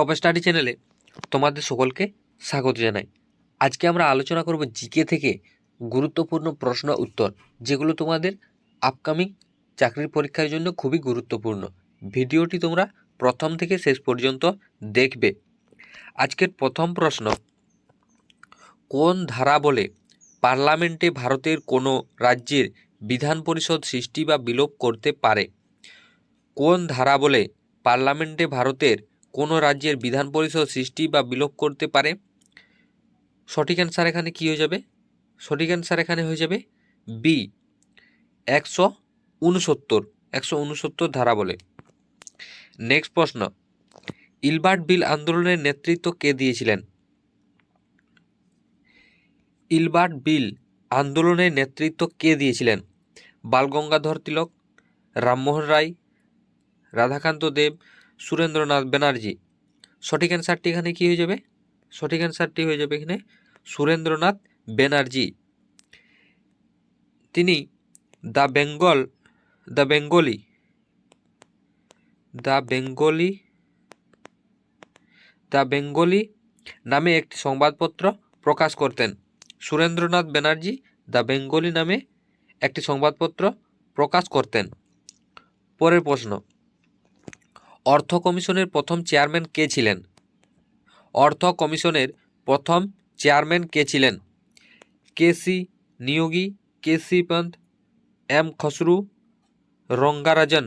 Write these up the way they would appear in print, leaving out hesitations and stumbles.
Top study চ্যানেলে তোমাদের সকলকে স্বাগত জানাই। আজকে আমরা আলোচনা করব জিকে থেকে গুরুত্বপূর্ণ প্রশ্ন উত্তর, যেগুলো তোমাদের আপকামিং চাকরির পরীক্ষার জন্য খুবই গুরুত্বপূর্ণ। ভিডিওটি তোমরা প্রথম থেকে শেষ পর্যন্ত দেখবে। আজকের প্রথম প্রশ্ন, কোন ধারা বলে পার্লামেন্টে ভারতের কোনো রাজ্যের বিধান পরিষদ সৃষ্টি বা বিলোপ করতে পারে? কোন ধারা বলে পার্লামেন্টে ভারতের কোনো রাজ্যের বিধান পরিষদ সৃষ্টি বা বিলোপ করতে পারে? সঠিক অ্যান্সার এখানে কি হয়ে যাবে? সঠিক অ্যান্সার এখানে হয়ে যাবে বি, 169 ধারা বলে। নেক্সট প্রশ্ন, ইলবার্ট বিল আন্দোলনের নেতৃত্ব কে দিয়েছিলেন? ইলবার্ট বিল আন্দোলনের নেতৃত্ব কে দিয়েছিলেন? বালগঙ্গাধর তিলক, রামমোহন রায়, রাধাকান্ত দেব, সুরেন্দ্রনাথ ব্যানার্জি। সঠিক অ্যান্সারটি এখানে কি হয়ে যাবে? সঠিক অ্যান্সারটি হয়ে যাবে এখানে সুরেন্দ্রনাথ ব্যানার্জি। তিনি দ্য বেঙ্গলি নামে একটি সংবাদপত্র প্রকাশ করতেন। সুরেন্দ্রনাথ ব্যানার্জি দ্য বেঙ্গলি নামে একটি সংবাদপত্র প্রকাশ করতেন। পরের প্রশ্ন, অর্থ কমিশনের প্রথম চেয়ারম্যান কে ছিলেন? অর্থ কমিশনের প্রথম চেয়ারম্যান কে ছিলেন? কেসি নিয়োগী, কেসি পন্ত, এম খসরু, রঙ্গারাজন।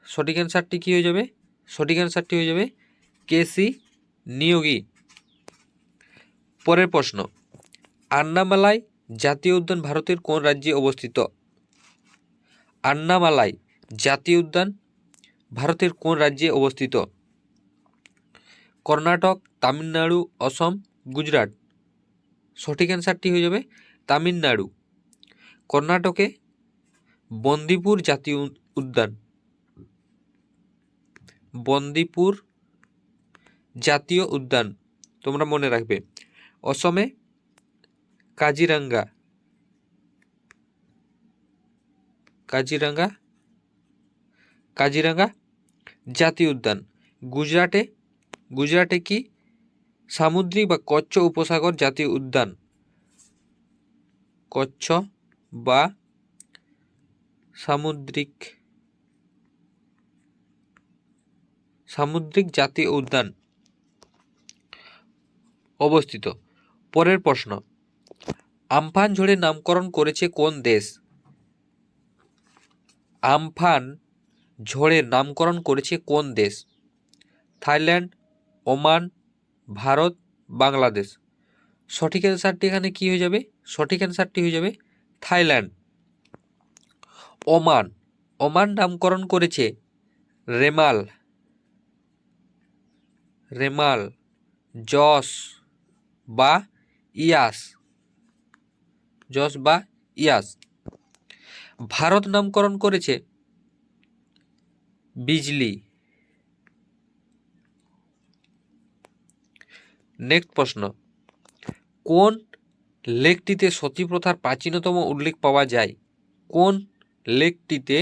সঠিক অ্যান্সারটি কী হয়ে যাবে? সঠিক অ্যান্সারটি হয়ে যাবে কেসি নিয়োগী। পরের প্রশ্ন, আন্নামালাই জাতীয় উদ্যান ভারতের কোন রাজ্যে অবস্থিত? আন্নামালাই জাতীয় উদ্যান ভারতের কোন রাজ্যে অবস্থিত? কর্ণাটক, তামিলনাড়ু, অসম, গুজরাট। সঠিক অ্যান্সারটি হয়ে যাবে তামিলনাড়ু। কর্ণাটকে বন্দিপুর জাতীয় উদ্যান, বন্দিপুর জাতীয় উদ্যান তোমরা মনে রাখবে। অসমে কাজিরাঙ্গা জাতীয় উদ্যান। গুজরাটে কি সামুদ্রিক বা কচ্ছ উপসাগর জাতীয় উদ্যান, কচ্ছ বা সামুদ্রিক জাতীয় উদ্যান অবস্থিত। পরের প্রশ্ন, আমফান ঝড়ের নামকরণ করেছে কোন দেশ? আমফান ঝড়ের নামকরণ করেছে কোন দেশ? Thailand, Oman, Bharat, Bangladesh. সঠিক অ্যান্সারটি এখানে কি হয়ে যাবে? সঠিক অ্যান্সারটি হয়ে যাবে থাইল্যান্ড। ওমান নামকরণ করেছে রেমাল, জস বা ইয়াস। ভারত নামকরণ করেছে বিজলি। নেক্সট প্রশ্ন, কোন লেকটিতে সতী প্রথার প্রাচীনতম উল্লেখ পাওয়া যায়? কোন লেকটিতে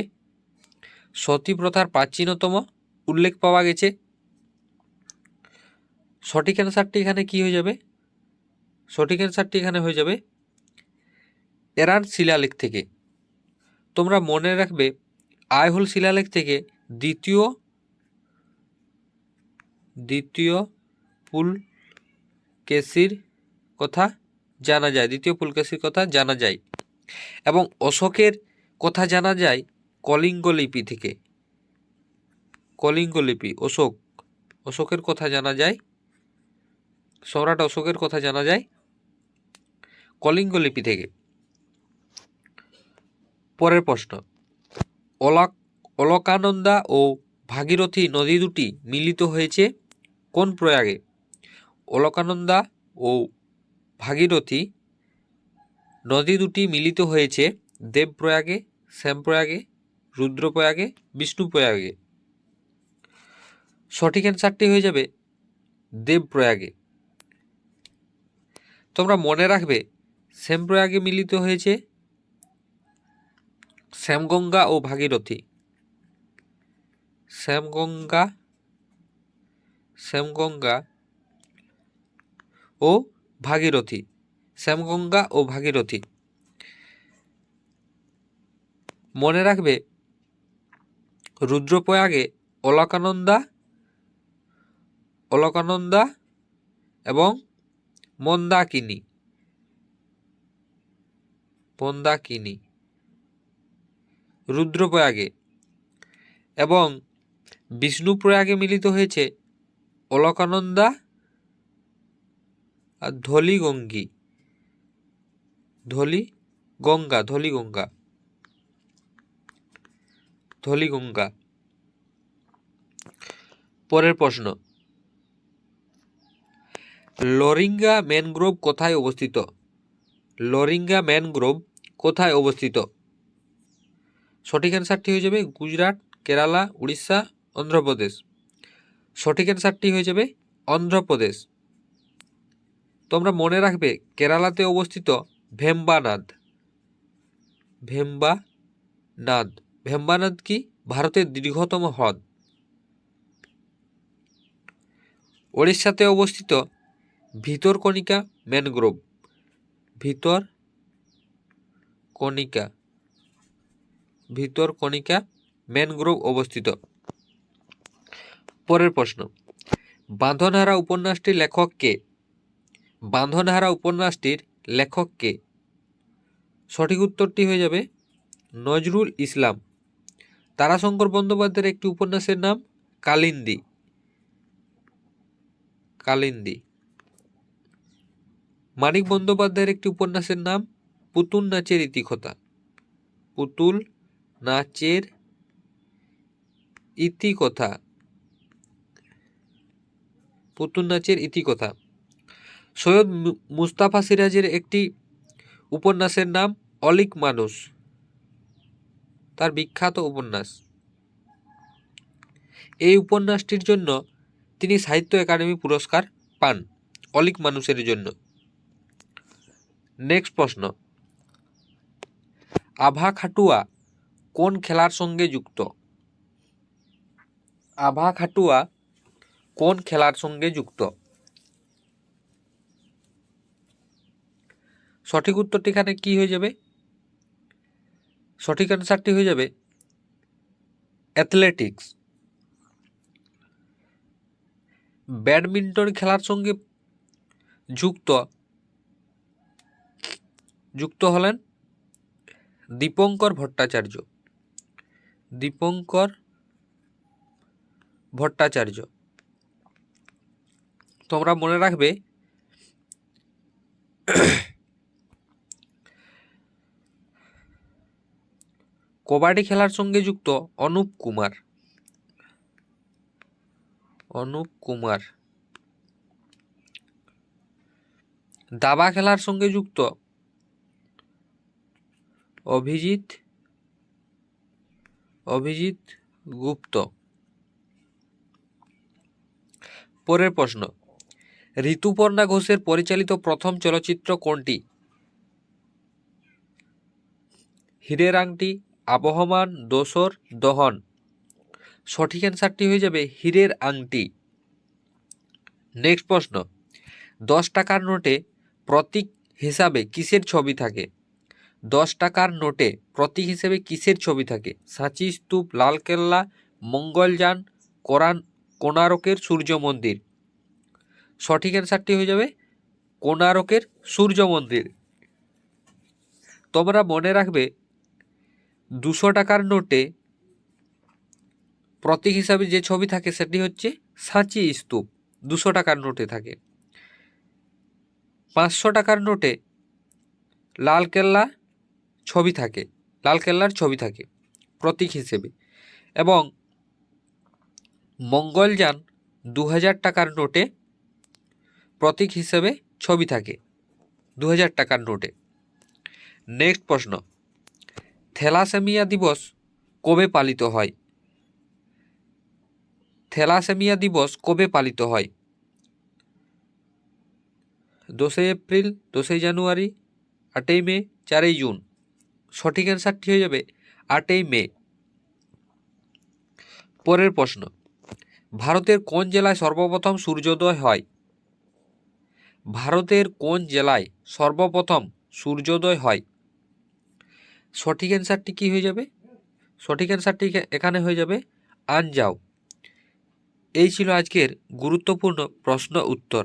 সতী প্রথার প্রাচীনতম উল্লেখ পাওয়া গেছে? সঠিক অ্যান্সারটি এখানে কি হয়ে যাবে? সঠিক অ্যান্সারটি এখানে হয়ে যাবে এরান শিলালেখ থেকে। তোমরা মনে রাখবে আইহোল শিলালেখ থেকে দ্বিতীয় পুলকেশীর কথা জানা যায়, এবং অশোকের কথা জানা যায় কলিঙ্গ লিপি থেকে। অশোকের কথা জানা যায়, সম্রাট অশোকের কথা জানা যায় কলিঙ্গ লিপি থেকে। পরের প্রশ্ন, অলকানন্দা ও ভাগীরথী নদী দুটি মিলিত হয়েছে কোন প্রয়াগে? অলকানন্দা ও ভাগীরথী নদী দুটি মিলিত হয়েছে দেবপ্রয়াগে, শ্যামপ্রয়াগে, রুদ্রপ্রয়াগে, বিষ্ণুপ্রয়াগে। সঠিক অ্যান্সারটি হয়ে যাবে দেবপ্রয়াগে। তোমরা মনে রাখবে শ্যামপ্রয়াগে মিলিত হয়েছে শ্যামগঙ্গা ও ভাগীরথী। শ্যামগঙ্গা ও ভাগীরথী। শ্যামগঙ্গা ও ভাগীরথী। মনে রাখবে রুদ্রপ্রয়াগে অলকানন্দা এবং মন্দাকিনী রুদ্রপ্রয়াগে, এবং বিষ্ণুপ্রয়াগে মিলিত হয়েছে অলকানন্দা আর ধলিগঙ্গা। পরের প্রশ্ন, লরিঙ্গা ম্যানগ্রোভ কোথায় অবস্থিত? লরিঙ্গা ম্যানগ্রোভ কোথায় অবস্থিত? সঠিক অ্যান্সারটি হয়ে যাবে গুজরাট, কেরালা, উড়িষ্যা, অন্ধ্রপ্রদেশ। সঠিক অ্যান্সারটি হয়ে যাবে অন্ধ্রপ্রদেশ। তোমরা মনে রাখবে কেরালাতে অবস্থিত ভেম্বানাদ কি ভারতের দীর্ঘতম হ্রদ। ওড়িশাতে অবস্থিত ভিতরকণিকা ম্যানগ্রোভ অবস্থিত। পরের প্রশ্ন, বাঁধনহারা উপন্যাসটির লেখক কে? বাঁধনহারা উপন্যাসটির লেখক কে? সঠিক উত্তরটি হয়ে যাবে নজরুল ইসলাম। তারাশঙ্কর বন্দ্যোপাধ্যায়ের একটি উপন্যাসের নাম কালিন্দী। মানিক বন্দ্যোপাধ্যায়ের একটি উপন্যাসের নাম পুতুল নাচের ইতিকথা। সৈয়দ মুস্তাফা সিরাজের একটি উপন্যাসের নাম অলীক মানুষ, তার বিখ্যাত উপন্যাস। এই উপন্যাসটির জন্য তিনি সাহিত্য একাডেমি পুরস্কার পান, অলীক মানুষের জন্য। নেক্সট প্রশ্ন, আভা খাটুয়া কোন খেলার সঙ্গে যুক্ত? আভা খাটুয়া কোন খেলার সঙ্গে যুক্ত? সঠিক উত্তরটি এখানে কি হয়ে যাবে? সঠিক অ্যান্সারটি হয়ে যাবে অ্যাথলেটিক্স। ব্যাডমিন্টন খেলার সঙ্গে যুক্ত হলেন দীপঙ্কর ভট্টাচার্য। তোমরা মনে রাখবে কবাডি খেলার সঙ্গে যুক্ত অনুপ কুমার। দাবা খেলার সঙ্গে যুক্ত অভিজিৎ গুপ্ত। পরের প্রশ্ন, ঋতুপর্ণা ঘোষের পরিচালিত প্রথম চলচ্চিত্র কোনটি? হীরের আংটি, আবহমান, দোসর, দহন। সঠিক অ্যান্সারটি হয়ে যাবে হীরের আংটি। নেক্সট প্রশ্ন, 10 টাকার নোটে প্রতীক হিসাবে কিসের ছবি থাকে? 10 টাকার নোটে প্রতীক হিসেবে কিসের ছবি থাকে? সাঁচি স্তূপ, লালকেল্লা, মঙ্গলযান, কোণারকের সূর্য মন্দির। সঠিক অ্যান্সারটি হয়ে যাবে কোণারকের সূর্য মন্দির। তোমরা মনে রাখবে 200 টাকার নোটে প্রতীক হিসাবে যে ছবি থাকে সেটি হচ্ছে সাঁচি স্তূপ, 200 টাকার নোটে থাকে। 500 টাকার নোটে লালকেল্লার ছবি থাকে প্রতীক হিসেবে, এবং মঙ্গলযান 2000 টাকার নোটে প্রতীক হিসেবে ছবি থাকে 2000 টাকার নোটে। নেক্সট প্রশ্ন, থ্যালাসেমিয়া দিবস কবে পালিত হয়? থ্যালাসেমিয়া দিবস কবে পালিত হয়? 10 এপ্রিল, 10 জানুয়ারি, 8 মে, 4 জুন। সঠিক অ্যান্সারটি হয়ে যাবে 8 মে। পরের প্রশ্ন, ভারতের কোন জেলায় সর্বপ্রথম সূর্যোদয় হয়? ভারতের কোন জেলায় সর্বপ্রথম সূর্যোদয় হয়? সঠিক অ্যান্সারটি কি হয়ে যাবে? সঠিক অ্যান্সারটি এখানে হয়ে যাবে আনজাও। এই ছিল আজকের গুরুত্বপূর্ণ প্রশ্ন উত্তর।